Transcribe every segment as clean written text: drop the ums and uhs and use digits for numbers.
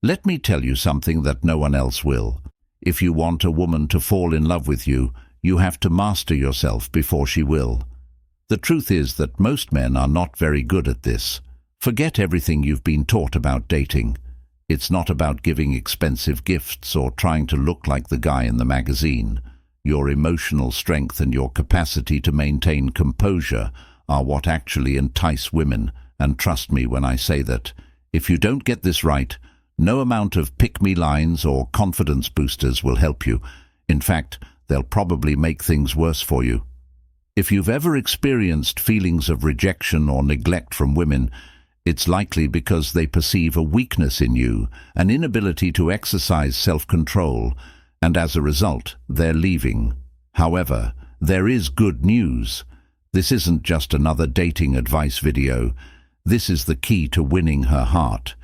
Let me tell you something that no one else will. If you want a woman to fall in love with you, you have to master yourself before she will. The truth is that most men are not very good at this. Forget everything you've been taught about dating. It's not about giving expensive gifts or trying to look like the guy in the magazine. Your emotional strength and your capacity to maintain composure are what actually entice women, and trust me when I say that. If you don't get this right, no amount of pick-me lines or confidence boosters will help you. In fact, they'll probably make things worse for you. If you've ever experienced feelings of rejection or neglect from women, it's likely because they perceive a weakness in you, an inability to exercise self-control, and as a result, they're leaving. However, there is good news. This isn't just another dating advice video. This is the key to winning her heart.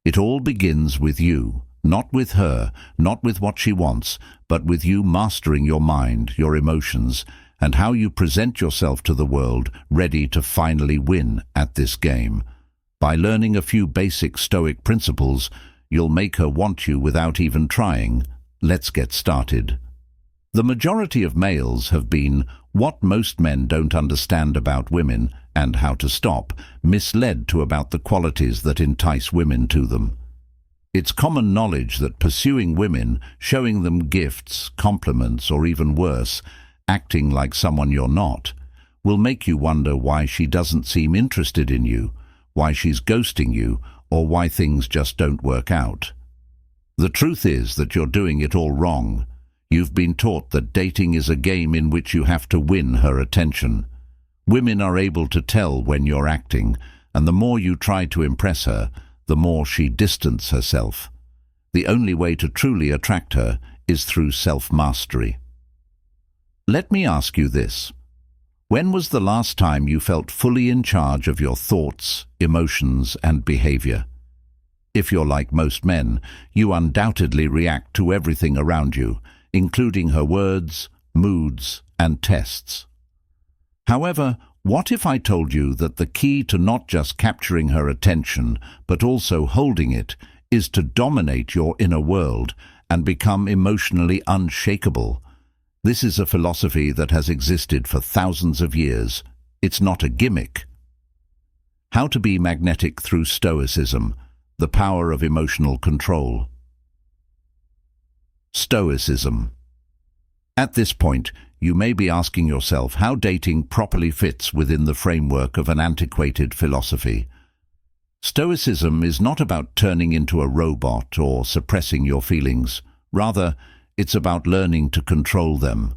It all begins with you, not with her, not with what she wants, but with you mastering your mind, your emotions, and how you present yourself to the world, ready to finally win at this game. By learning a few basic Stoic principles, you'll make her want you without even trying. Let's get started. The majority of males have been, what most men don't understand about women and how to stop, misled to about the qualities that entice women to them. It's common knowledge that pursuing women, showing them gifts, compliments, or even worse, acting like someone you're not, will make you wonder why she doesn't seem interested in you, why she's ghosting you, or why things just don't work out. The truth is that you're doing it all wrong. You've been taught that dating is a game in which you have to win her attention. Women are able to tell when you're acting, and the more you try to impress her, the more she distances herself. The only way to truly attract her is through self-mastery. Let me ask you this. When was the last time you felt fully in charge of your thoughts, emotions, and behavior? If you're like most men, you undoubtedly react to everything around you, including her words, moods, and tests. However, what if I told you that the key to not just capturing her attention, but also holding it, is to dominate your inner world and become emotionally unshakable? This is a philosophy that has existed for thousands of years. It's not a gimmick. How to be magnetic through Stoicism, the power of emotional control. Stoicism. At this point, you may be asking yourself how dating properly fits within the framework of an antiquated philosophy. Stoicism is not about turning into a robot or suppressing your feelings. Rather, it's about learning to control them.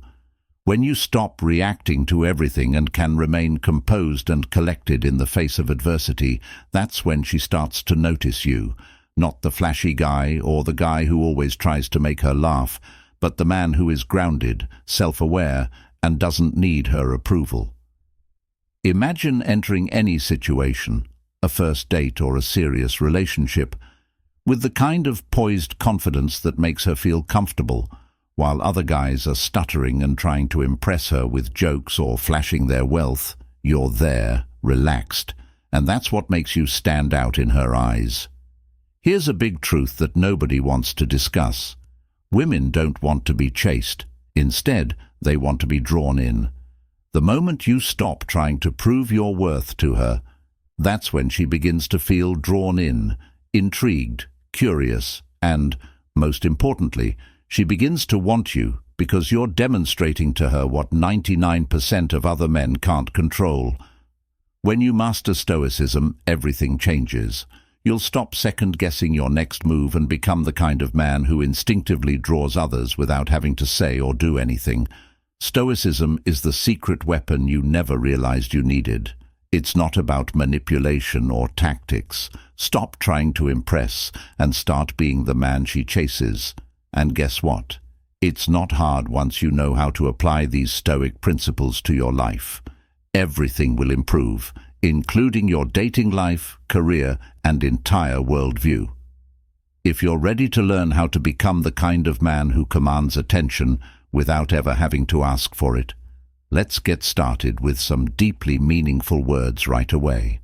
When you stop reacting to everything and can remain composed and collected in the face of adversity, that's when she starts to notice you. Not the flashy guy or the guy who always tries to make her laugh, but the man who is grounded, self-aware, and doesn't need her approval. Imagine entering any situation, a first date or a serious relationship, with the kind of poised confidence that makes her feel comfortable, while other guys are stuttering and trying to impress her with jokes or flashing their wealth. You're there, relaxed, and that's what makes you stand out in her eyes. Here's a big truth that nobody wants to discuss. Women don't want to be chased. Instead, they want to be drawn in. The moment you stop trying to prove your worth to her, that's when she begins to feel drawn in, intrigued, curious, and, most importantly, she begins to want you because you're demonstrating to her what 99% of other men can't control. When you master Stoicism, everything changes. You'll stop second-guessing your next move and become the kind of man who instinctively draws others without having to say or do anything. Stoicism is the secret weapon you never realized you needed. It's not about manipulation or tactics. Stop trying to impress and start being the man she chases. And guess what? It's not hard once you know how to apply these Stoic principles to your life. Everything will improve, including your dating life, career, and entire worldview. If you're ready to learn how to become the kind of man who commands attention without ever having to ask for it, let's get started with some deeply meaningful words right away.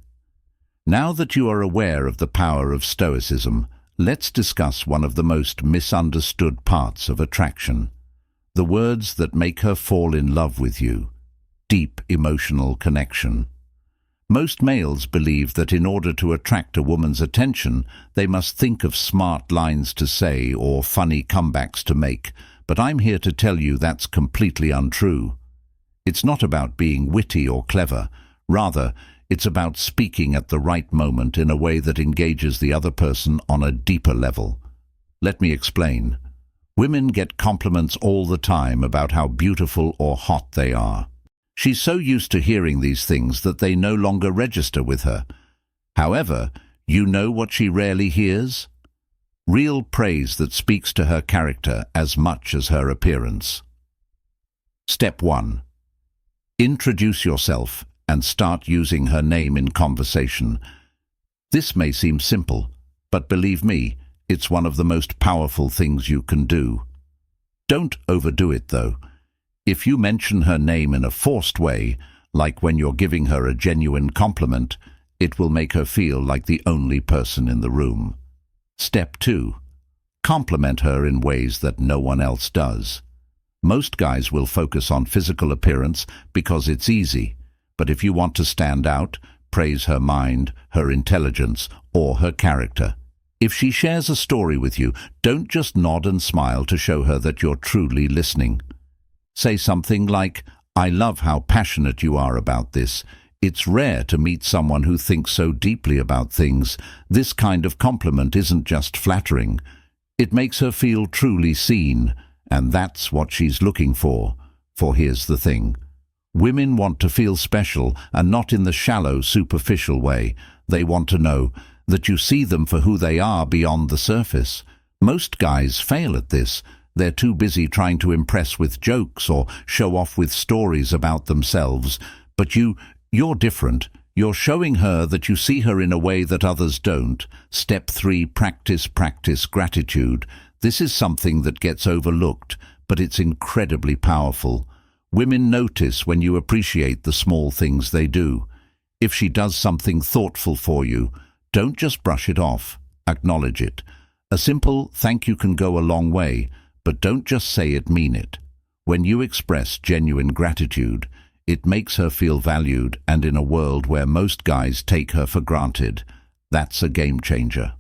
Now that you are aware of the power of Stoicism, let's discuss one of the most misunderstood parts of attraction. The words that make her fall in love with you. Deep emotional connection. Most males believe that in order to attract a woman's attention, they must think of smart lines to say or funny comebacks to make, but I'm here to tell you that's completely untrue. It's not about being witty or clever. Rather, it's about speaking at the right moment in a way that engages the other person on a deeper level. Let me explain. Women get compliments all the time about how beautiful or hot they are. She's so used to hearing these things that they no longer register with her. However, you know what she rarely hears? Real praise that speaks to her character as much as her appearance. Step 1. Introduce yourself and start using her name in conversation. This may seem simple, but believe me, it's one of the most powerful things you can do. Don't overdo it, though. If you mention her name in a forced way, like when you're giving her a genuine compliment, it will make her feel like the only person in the room. Step 2. Compliment her in ways that no one else does. Most guys will focus on physical appearance because it's easy, but if you want to stand out, praise her mind, her intelligence, or her character. If she shares a story with you, don't just nod and smile to show her that you're truly listening. Say something like, "I love how passionate you are about this. It's rare to meet someone who thinks so deeply about things. This kind of compliment isn't just flattering. It makes her feel truly seen, and that's what she's looking for. For here's the thing. Women want to feel special, and not in the shallow, superficial way. They want to know that you see them for who they are beyond the surface. Most guys fail at this. They're too busy trying to impress with jokes or show off with stories about themselves. But you're different. You're showing her that you see her in a way that others don't. Step 3, practice gratitude. This is something that gets overlooked, but it's incredibly powerful. Women notice when you appreciate the small things they do. If she does something thoughtful for you, don't just brush it off. Acknowledge it. A simple thank you can go a long way. But don't just say it, mean it. When you express genuine gratitude, it makes her feel valued, and in a world where most guys take her for granted, that's a game changer.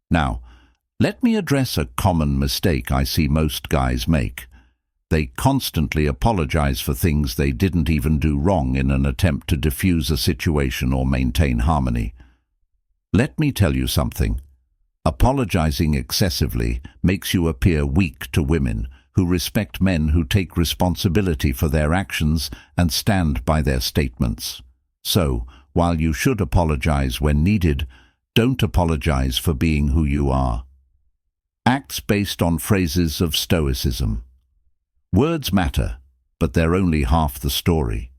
Now, let me address a common mistake I see most guys make. They constantly apologize for things they didn't even do wrong in an attempt to diffuse a situation or maintain harmony. Let me tell you something. Apologizing excessively makes you appear weak to women who respect men who take responsibility for their actions and stand by their statements. So, while you should apologize when needed, don't apologize for being who you are. Acts based on phrases of Stoicism. Words matter, but they're only half the story.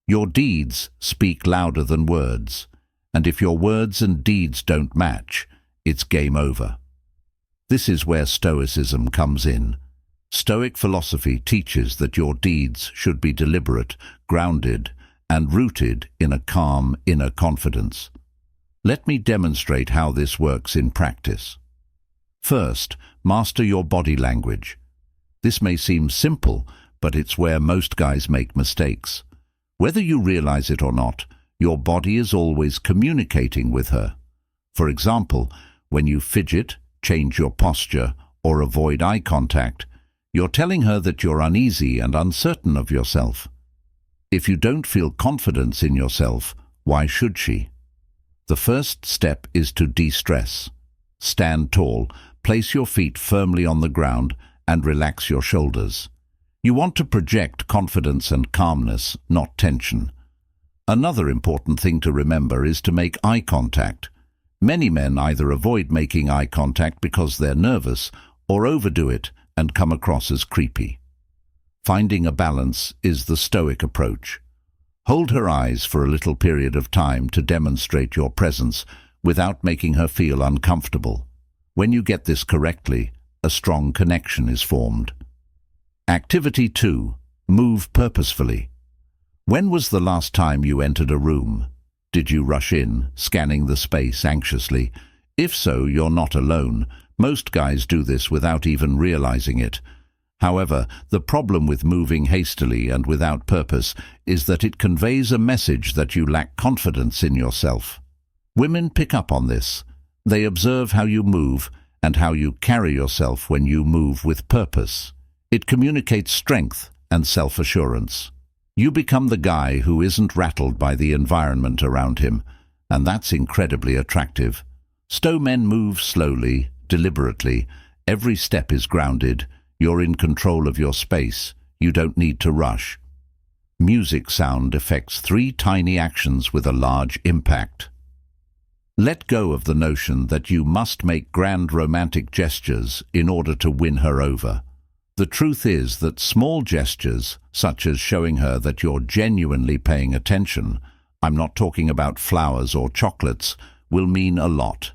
Your deeds speak louder than words, and if your words and deeds don't match, it's game over. This is where Stoicism comes in. Stoic philosophy teaches that your deeds should be deliberate, grounded, and rooted in a calm inner confidence. Let me demonstrate how this works in practice. First, master your body language. This may seem simple, but it's where most guys make mistakes. Whether you realize it or not, your body is always communicating with her. For example, when you fidget, change your posture, or avoid eye contact, you're telling her that you're uneasy and uncertain of yourself. If you don't feel confidence in yourself, why should she? The first step is to de-stress. Stand tall, place your feet firmly on the ground, and relax your shoulders. You want to project confidence and calmness, not tension. Another important thing to remember is to make eye contact. Many men either avoid making eye contact because they're nervous or overdo it and come across as creepy. Finding a balance is the Stoic approach. Hold her eyes for a little period of time to demonstrate your presence without making her feel uncomfortable. When you get this correctly, a strong connection is formed. Activity 2. Move purposefully. When was the last time you entered a room? Did you rush in, scanning the space anxiously? If so, you're not alone. Most guys do this without even realizing it. However, the problem with moving hastily and without purpose is that it conveys a message that you lack confidence in yourself. Women pick up on this. They observe how you move and how you carry yourself when you move with purpose. It communicates strength and self-assurance. You become the guy who isn't rattled by the environment around him, and that's incredibly attractive. Stoic men move slowly, deliberately. Every step is grounded. You're in control of your space. You don't need to rush. Music sound affects 3 tiny actions with a large impact. Let go of the notion that you must make grand romantic gestures in order to win her over. The truth is that small gestures, such as showing her that you're genuinely paying attention, I'm not talking about flowers or chocolates, will mean a lot.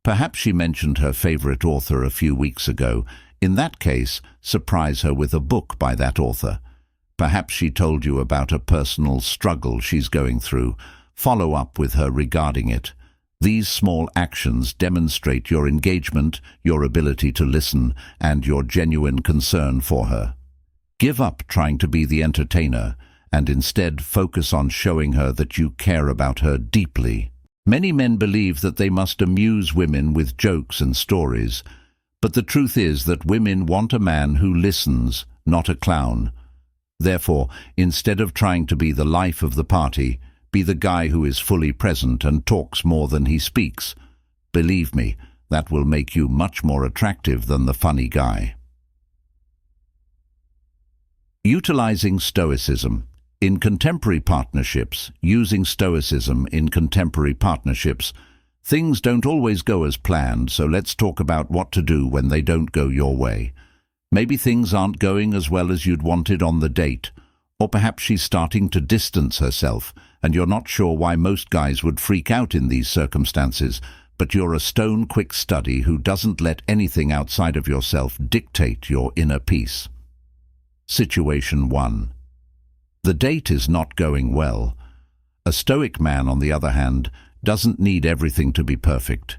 Perhaps she mentioned her favorite author a few weeks ago. In that case, surprise her with a book by that author. Perhaps she told you about a personal struggle she's going through. Follow up with her regarding it. These small actions demonstrate your engagement, your ability to listen, and your genuine concern for her. Give up trying to be the entertainer, and instead focus on showing her that you care about her deeply. Many men believe that they must amuse women with jokes and stories, but the truth is that women want a man who listens, not a clown. Therefore, instead of trying to be the life of the party, be the guy who is fully present and talks more than he speaks. Believe me, that will make you much more attractive than the funny guy. Utilizing Stoicism. In contemporary partnerships, using Stoicism in contemporary partnerships, things don't always go as planned, so let's talk about what to do when they don't go your way. Maybe things aren't going as well as you'd wanted on the date, or perhaps she's starting to distance herself, and you're not sure why most guys would freak out in these circumstances, but you're a stone-quick study who doesn't let anything outside of yourself dictate your inner peace. Situation 1. The date is not going well. A Stoic man, on the other hand, doesn't need everything to be perfect.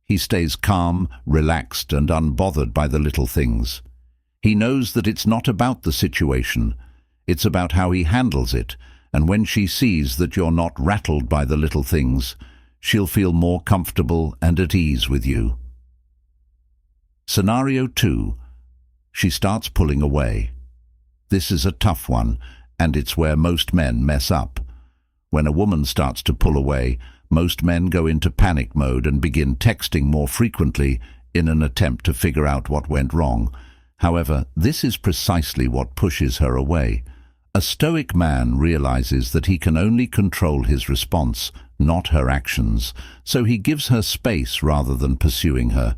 He stays calm, relaxed, and unbothered by the little things. He knows that it's not about the situation. It's about how he handles it, and when she sees that you're not rattled by the little things, she'll feel more comfortable and at ease with you. Scenario 2. She starts pulling away. This is a tough one, and it's where most men mess up. When a woman starts to pull away, most men go into panic mode and begin texting more frequently in an attempt to figure out what went wrong. However, this is precisely what pushes her away. A Stoic man realizes that he can only control his response, not her actions, so he gives her space rather than pursuing her.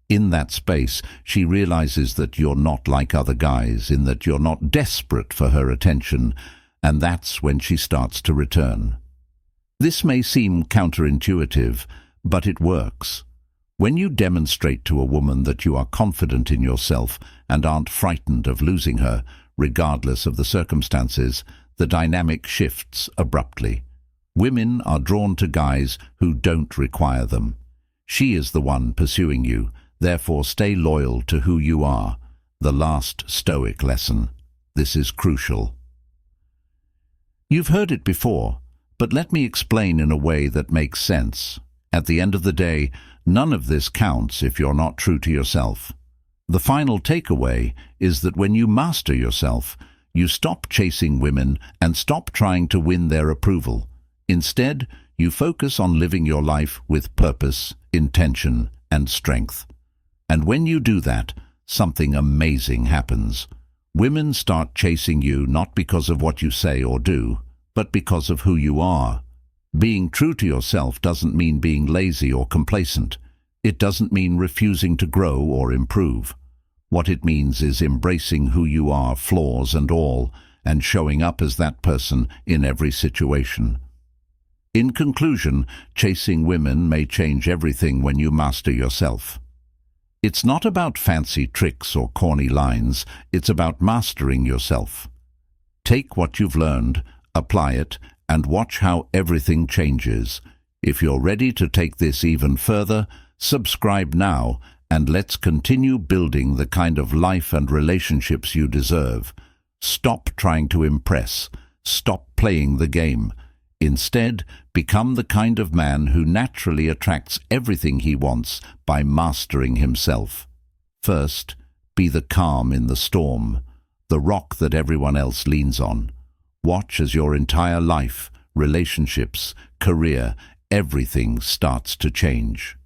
In that space, she realizes that you're not like other guys, in that you're not desperate for her attention, and that's when she starts to return. This may seem counterintuitive, but it works. When you demonstrate to a woman that you are confident in yourself and aren't frightened of losing her, regardless of the circumstances, the dynamic shifts abruptly. Women are drawn to guys who don't require them. She is the one pursuing you, therefore stay loyal to who you are. The last Stoic lesson. This is crucial. You've heard it before, but let me explain in a way that makes sense. At the end of the day, none of this counts if you're not true to yourself. The final takeaway is that when you master yourself, you stop chasing women and stop trying to win their approval. Instead, you focus on living your life with purpose, intention, and strength. And when you do that, something amazing happens. Women start chasing you not because of what you say or do, but because of who you are. Being true to yourself doesn't mean being lazy or complacent. It doesn't mean refusing to grow or improve. What it means is embracing who you are, flaws and all, and showing up as that person in every situation. In conclusion, chasing women may change everything when you master yourself. It's not about fancy tricks or corny lines, it's about mastering yourself. Take what you've learned, apply it, and watch how everything changes. If you're ready to take this even further, Subscribe now, and let's continue building the kind of life and relationships you deserve. Stop trying to impress. Stop playing the game. Instead, become the kind of man who naturally attracts everything he wants by mastering himself. First, be the calm in the storm, the rock that everyone else leans on. Watch as your entire life, relationships, career, everything starts to change.